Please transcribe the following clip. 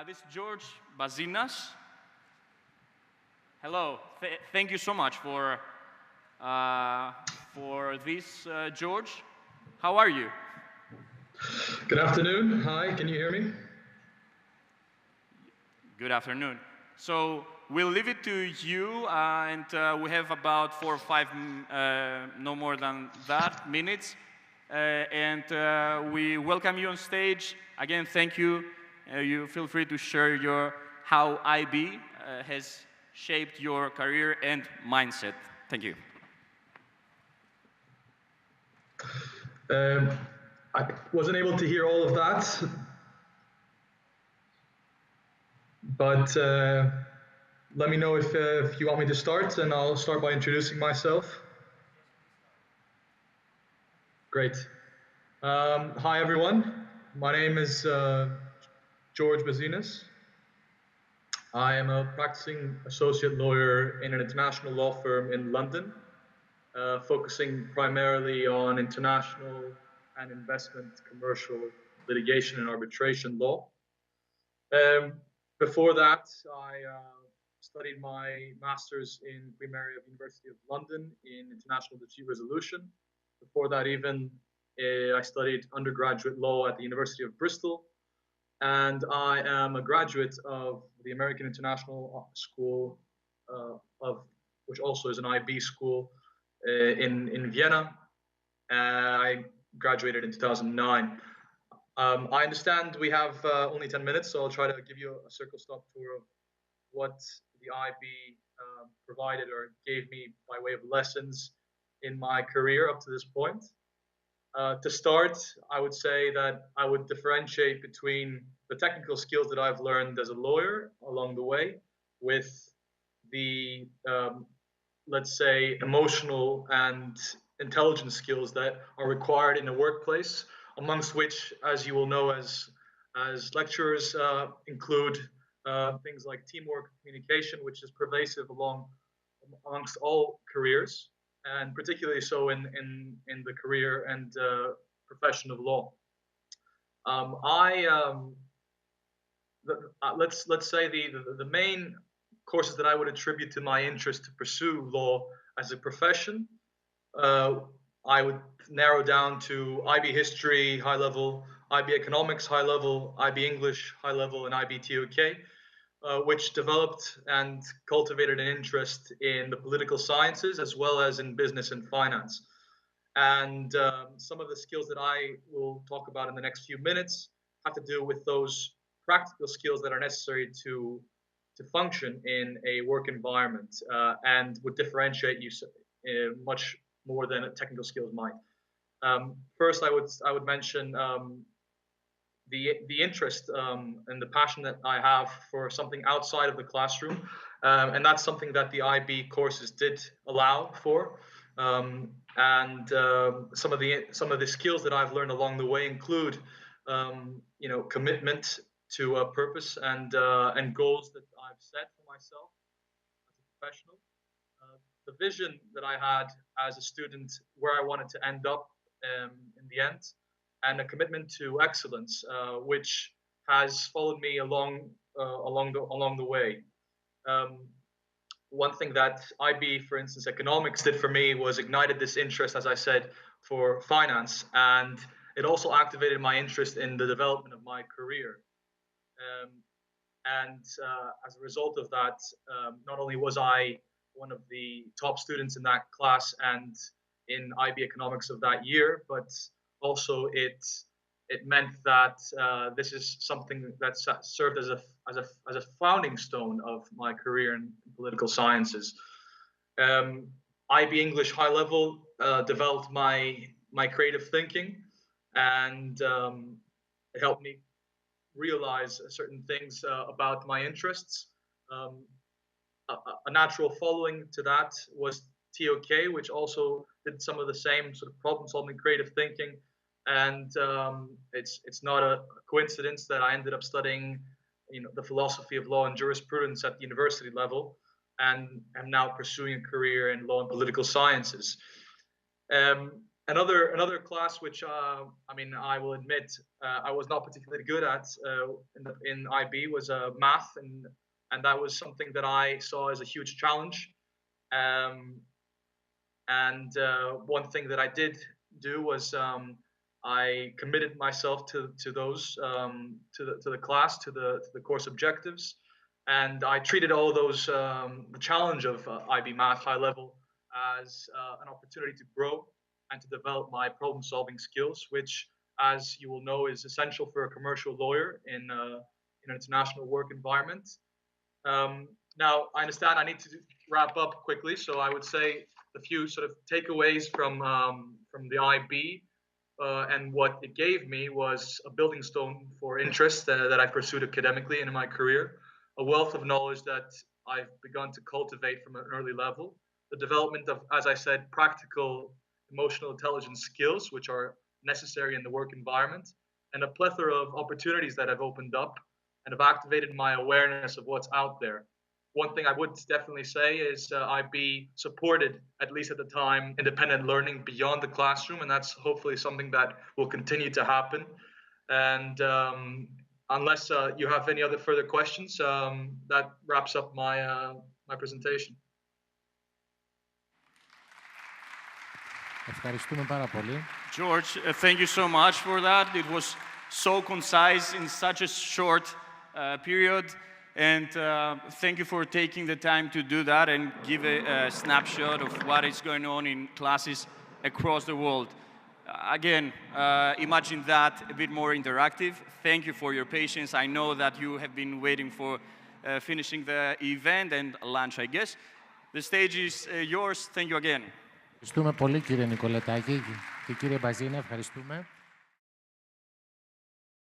This is George Bazinas. Hello. Thank you so much for this, George. How are you? Good afternoon. Hi, can you hear me? Good afternoon. So we'll leave it to you, and we have about 4 or 5, no more than that, minutes. We welcome you on stage. Again, thank you. You feel free to share how IB has shaped your career and mindset. Thank you. I wasn't able to hear all of that, but let me know if you want me to start, and I'll start by introducing myself. Great. Hi, everyone. My name is George Bazinas. I am a practicing associate lawyer in an international law firm in London, focusing primarily on international and investment, commercial litigation and arbitration law. Um, Before that, I studied my master's in Queen Mary of University of London in international dispute resolution. Before that, even I studied undergraduate law at the University of Bristol, and I am a graduate of the American International School of, which also is an IB school in Vienna. I graduated in 2009. I understand we have only 10 minutes, so I'll try to give you a circle stop tour of what the IB provided or gave me by way of lessons in my career up to this point. To start, I would say that I would differentiate between the technical skills that I've learned as a lawyer along the way with the, let's say, emotional and intelligence skills that are required in a workplace, amongst which, as you will know as lecturers, include things like teamwork, communication, which is pervasive amongst all careers, and particularly so in the career and profession of law. Let's say the main courses that I would attribute to my interest to pursue law as a profession, uh, I would narrow down to IB history, high level, IB economics, high level, IB English, high level, and IB TOK, which developed and cultivated an interest in the political sciences as well as in business and finance. And some of the skills that I will talk about in the next few minutes have to do with those practical skills that are necessary to function in a work environment and would differentiate you much more than technical skills might. First, I would mention the interest and the passion that I have for something outside of the classroom, and that's something that the IB courses did allow for. Some of the skills that I've learned along the way include, commitment to a purpose and goals that I've set for myself as a professional. The vision that I had as a student, where I wanted to end up in the end, and a commitment to excellence, which has followed me along the way. Um, One thing that IB, for instance, economics did for me was ignited this interest, as I said, for finance, and it also activated my interest in the development of my career. Um, as a result of that, not only was I one of the top students in that class and in IB economics of that year, but also it meant that this is something that served as a founding stone of my career in political sciences. Um, IB English high level developed my creative thinking, and it helped me realize certain things about my interests. Um, a natural following to that was TOK, which also did some of the same sort of problem-solving, creative thinking. And it's not a coincidence that I ended up studying, the philosophy of law and jurisprudence at the university level, and am now pursuing a career in law and political sciences. Um, Another class which I mean I will admit I was not particularly good at in IB was math, and that was something that I saw as a huge challenge. Um, and one thing that I did do was I committed myself to those to the class to the course objectives, and I treated all those the challenge of IB Math High Level as an opportunity to grow and to develop my problem solving skills, which, as you will know, is essential for a commercial lawyer in an international work environment. Now, I understand I need to wrap up quickly, so I would say a few sort of takeaways from the IB and what it gave me was a building stone for interest that I pursued academically and in my career, a wealth of knowledge that I've begun to cultivate from an early level, the development of, as I said, practical emotional intelligence skills, which are necessary in the work environment, and a plethora of opportunities that have opened up and have activated my awareness of what's out there. One thing I would definitely say is IB supported, at least at the time, independent learning beyond the classroom, and that's hopefully something that will continue to happen. And unless you have any other further questions, that wraps up my presentation. Ευχαριστούμε πάρα πολύ. George, thank you so much for that. It was so concise in such a short period. And thank you for taking the time to do that and give a snapshot of what is going on in classes across the world. Again, imagine that a bit more interactive. Thank you for your patience. I know that you have been waiting for finishing the event and lunch, I guess. The stage is yours. Thank you again. Ευχαριστούμε πολύ κύριε Νικολετάκη και κύριε Μπαζίνα, ευχαριστούμε.